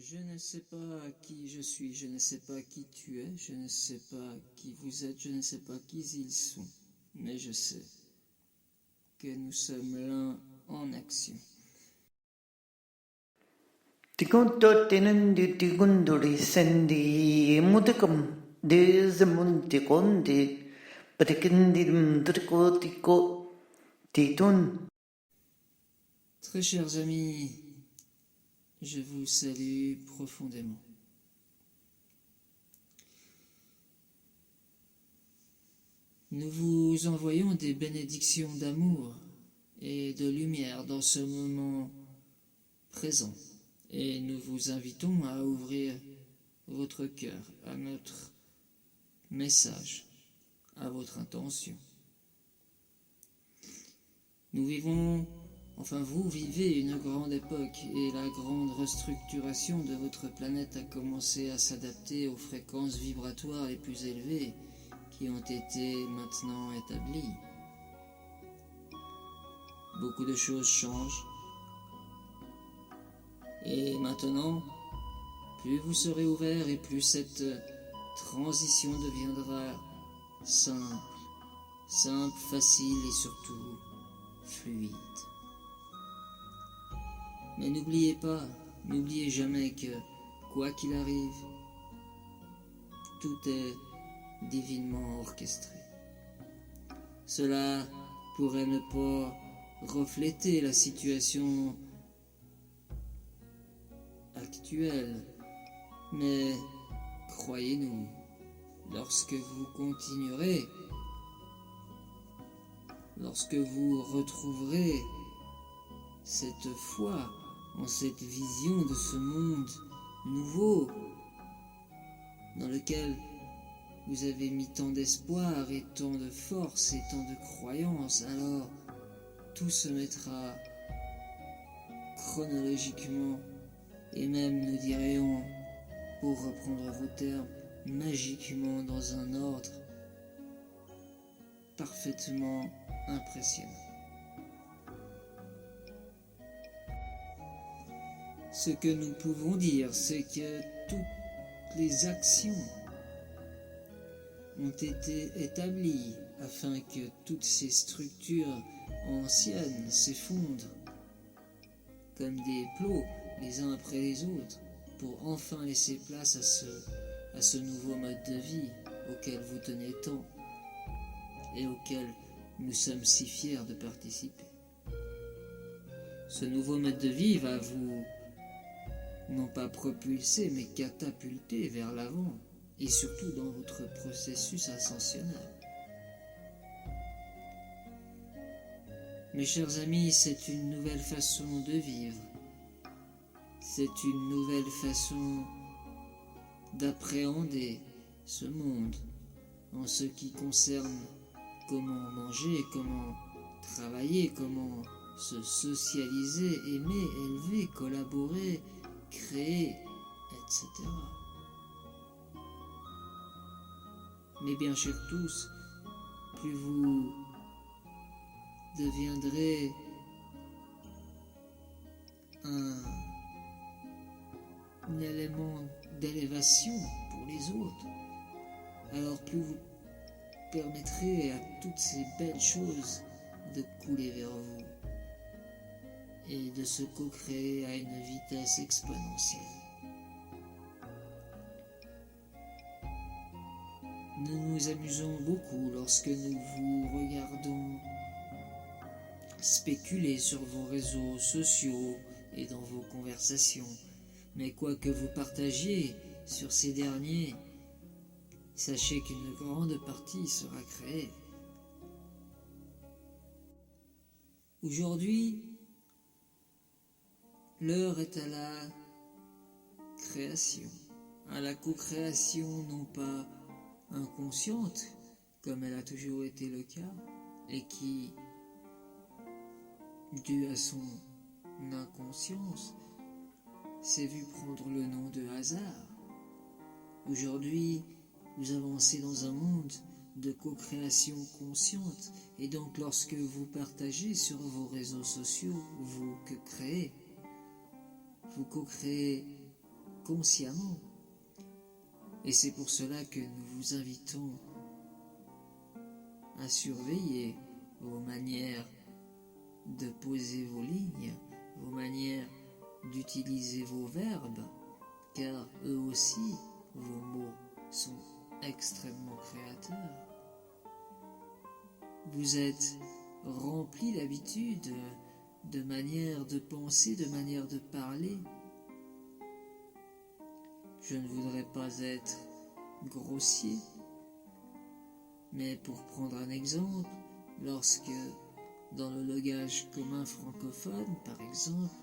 Je ne sais pas qui je suis, je ne sais pas qui tu es, je ne sais pas qui vous êtes, je ne sais pas qui ils sont, mais je sais que nous sommes l'un en action. Tikuntotinandi tikunduri sendi mutikam dezamuntikondi patikindim trikotiko titun. Très chers amis, je vous salue profondément. Nous vous envoyons des bénédictions d'amour et de lumière dans ce moment présent et nous vous invitons à ouvrir votre cœur à notre message, à votre intention. Nous vivons, enfin vous vivez une grande époque et la grande restructuration de votre planète a commencé à s'adapter aux fréquences vibratoires les plus élevées qui ont été maintenant établies. Beaucoup de choses changent. Et maintenant, plus vous serez ouvert et plus cette transition deviendra simple, facile et surtout fluide. Mais n'oubliez jamais que, quoi qu'il arrive, tout est divinement orchestré. Cela pourrait ne pas refléter la situation actuelle, mais croyez-nous, lorsque vous continuerez, lorsque vous retrouverez cette foi en cette vision de ce monde nouveau dans lequel vous avez mis tant d'espoir et tant de force et tant de croyance, alors tout se mettra chronologiquement et même, nous dirions, pour reprendre vos termes, magiquement dans un ordre parfaitement impressionnant. Ce que nous pouvons dire, c'est que toutes les actions ont été établies afin que toutes ces structures anciennes s'effondrent comme des plots les uns après les autres pour enfin laisser place à ce nouveau mode de vie auquel vous tenez tant et auquel nous sommes si fiers de participer. Ce nouveau mode de vie va vous non pas propulser mais catapulter vers l'avant et surtout dans votre processus ascensionnel. Mes chers amis, c'est une nouvelle façon de vivre. C'est une nouvelle façon d'appréhender ce monde en ce qui concerne comment manger, comment travailler, comment se socialiser, aimer, élever, collaborer, créer, etc. Mais bien sûr tous, plus vous deviendrez un élément d'élévation pour les autres, alors plus vous permettrez à toutes ces belles choses de couler vers vous et de se co-créer à une vitesse exponentielle. Nous nous amusons beaucoup lorsque nous vous regardons spéculer sur vos réseaux sociaux et dans vos conversations. Mais quoi que vous partagiez sur ces derniers, sachez qu'une grande partie sera créée. Aujourd'hui, l'heure est à la création, à la co-création non pas inconsciente, comme elle a toujours été le cas, et qui, due à son inconscience, s'est vu prendre le nom de hasard. Aujourd'hui, vous avancez dans un monde de co-création consciente, et donc lorsque vous partagez sur vos réseaux sociaux, vous co-créez consciemment. Et c'est pour cela que nous vous invitons à surveiller vos manières de poser vos lignes, vos manières d'utiliser vos verbes, car eux aussi, vos mots sont extrêmement créateurs. Vous êtes remplis d'habitude, de manière de penser, de manière de parler. Je ne voudrais pas être grossier, mais pour prendre un exemple, lorsque dans le langage commun francophone, par exemple,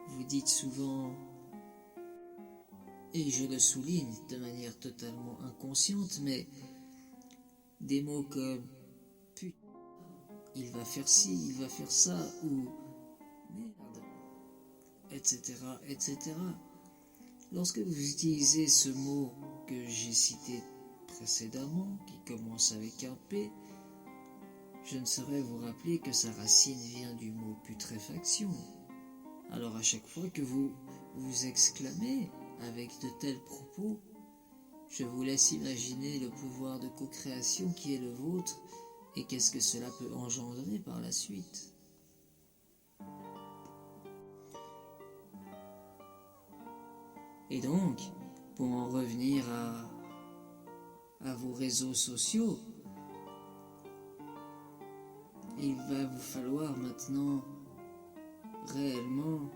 vous dites souvent, et je le souligne de manière totalement inconsciente, mais des mots comme putain, il va faire ci, il va faire ça, ou merde, etc., etc. Lorsque vous utilisez ce mot que j'ai cité précédemment, qui commence avec un P, je ne saurais vous rappeler que sa racine vient du mot putréfaction. Alors à chaque fois que vous vous exclamez avec de tels propos, je vous laisse imaginer le pouvoir de co-création qui est le vôtre et qu'est-ce que cela peut engendrer par la suite. Et donc, pour en revenir à vos réseaux sociaux, il va vous falloir maintenant réellement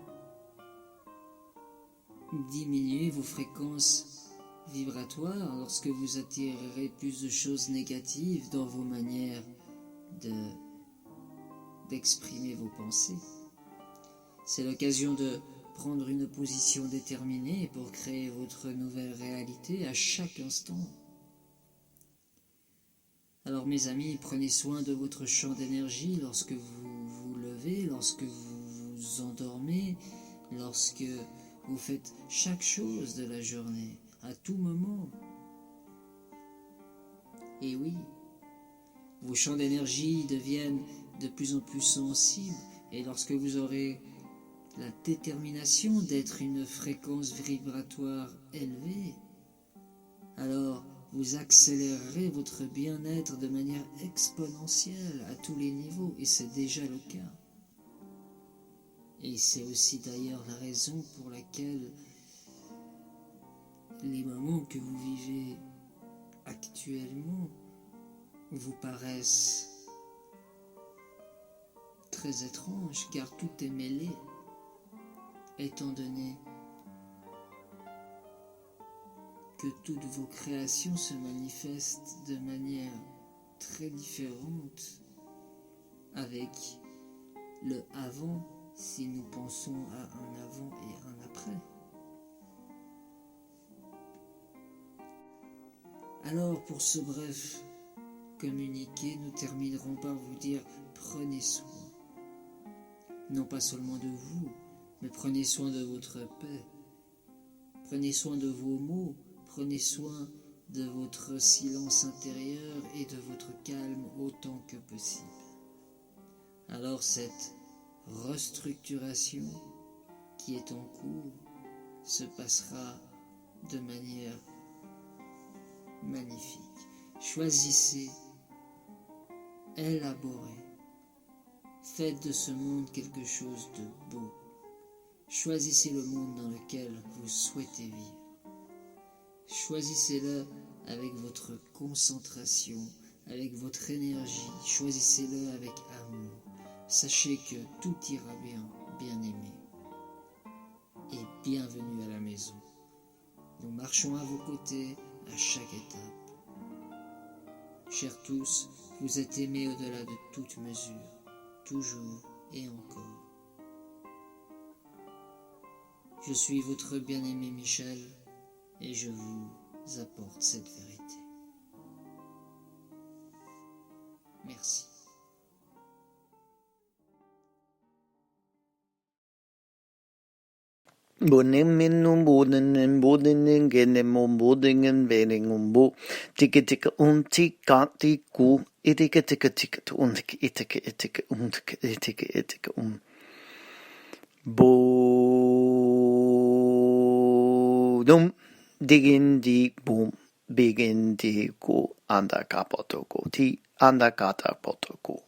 diminuer vos fréquences vibratoires lorsque vous attirerez plus de choses négatives dans vos manières d'exprimer vos pensées. C'est l'occasion de prendre une position déterminée pour créer votre nouvelle réalité à chaque instant. Alors mes amis, prenez soin de votre champ d'énergie lorsque vous vous levez, lorsque vous vous endormez, lorsque vous faites chaque chose de la journée, à tout moment. Et oui, vos champs d'énergie deviennent de plus en plus sensibles et lorsque vous aurez la détermination d'être une fréquence vibratoire élevée, alors vous accélérerez votre bien-être de manière exponentielle à tous les niveaux, et c'est déjà le cas. Et c'est aussi d'ailleurs la raison pour laquelle les moments que vous vivez actuellement vous paraissent très étranges, car tout est mêlé, étant donné que toutes vos créations se manifestent de manière très différente avec le avant si nous pensons à un avant et un après. Alors pour ce bref communiqué, nous terminerons par vous dire prenez soin, non pas seulement de vous, mais prenez soin de votre paix, prenez soin de vos mots, prenez soin de votre silence intérieur et de votre calme autant que possible. Alors cette restructuration qui est en cours se passera de manière magnifique. Choisissez, élaborez, faites de ce monde quelque chose de beau. Choisissez le monde dans lequel vous souhaitez vivre. Choisissez-le avec votre concentration, avec votre énergie. Choisissez-le avec amour. Sachez que tout ira bien, bien-aimé. Et bienvenue à la maison. Nous marchons à vos côtés à chaque étape. Chers tous, vous êtes aimés au-delà de toute mesure, toujours et encore. Je suis votre bien-aimé Michel et je vous apporte cette vérité. Merci. Bonemminum bodenen bodenen genemum bodingen veningum bo ticke ticke tika tiku itike ticke ticke itike itike itike itike bo dum, digin di boom, begin di go anda kapotoko ti anda kata potoko.